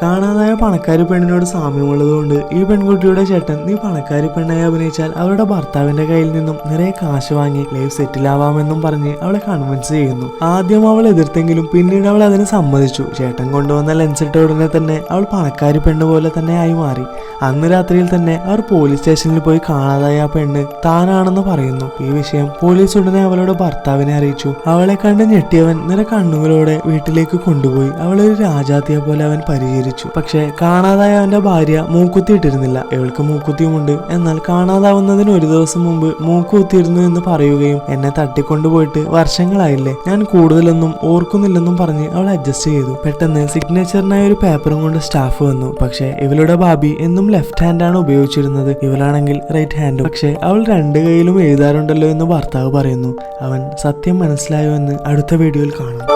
കാണാതായ പണക്കാരി പെണ്ണിനോട് സാമ്യമുള്ളതുകൊണ്ട് ഈ പെൺകുട്ടിയുടെ ചേട്ടൻ നീ പണക്കാരി പെണ്ണായി അഭിനയിച്ചാൽ അവരുടെ ഭർത്താവിന്റെ കയ്യിൽ നിന്നും നിറയെ കാശ് വാങ്ങി ലൈഫ് സെറ്റിൽ ആവാമെന്നും പറഞ്ഞ് അവളെ കൺവിൻസ് ചെയ്യുന്നു. ആദ്യം അവൾ എതിർത്തെങ്കിലും പിന്നീട് അവൾ അതിന് സമ്മതിച്ചു. ചേട്ടൻ കൊണ്ടുവന്ന ലെൻസ് ഇട്ട ഉടനെ തന്നെ അവൾ പണക്കാരി പെണ്ണ് പോലെ തന്നെ ആയി മാറി. അന്ന് രാത്രിയിൽ തന്നെ അവർ പോലീസ് സ്റ്റേഷനിൽ പോയി കാണാതായ ആ പെണ്ണ് താനാണെന്ന് പറയുന്നു. ഈ വിഷയം പോലീസ് ഉടനെ അവളുടെ ഭർത്താവിനെ അറിയിച്ചു. അവളെ കണ്ട് ഞെട്ടിയവൻ നിറ കണ്ണുകളോടെ വീട്ടിലേക്ക് കൊണ്ടുപോയി അവളെ ഒരു രാജാത്തിയെ പോലെ അവൻ പരിചരിച്ചു. പക്ഷെ കാണാതായ അവന്റെ ഭാര്യ മൂക്കുത്തി ഇട്ടിരുന്നില്ല. ഇവൾക്ക് മൂക്കുത്തിയുമുണ്ട്. എന്നാൽ കാണാതാവുന്നതിന് ഒരു ദിവസം മുമ്പ് മൂക്കുത്തിയിരുന്നു എന്ന് പറയുകയും എന്നെ തട്ടിക്കൊണ്ടുപോയിട്ട് വർഷങ്ങളായില്ലേ, ഞാൻ കൂടുതലൊന്നും ഓർക്കുന്നില്ലെന്നും പറഞ്ഞ് അവൾ അഡ്ജസ്റ്റ് ചെയ്തു. പെട്ടെന്ന് സിഗ്നേച്ചറിനായി ഒരു പേപ്പറും കൊണ്ട് സ്റ്റാഫ് വന്നു. പക്ഷെ ഇവളുടെ ഭാബി എന്നും ലെഫ്റ്റ് ഹാൻഡാണ് ഉപയോഗിച്ചിരുന്നത്, ഇവളാണെങ്കിൽ റൈറ്റ് ഹാൻഡും. പക്ഷെ അവൾ രണ്ട് കൈയിലും എഴുതാറുണ്ടല്ലോ എന്ന് ഭർത്താവ് പറയുന്നു. അവൻ സത്യം മനസ്സിലായോ എന്ന് അടുത്ത വീഡിയോയിൽ കാണാം.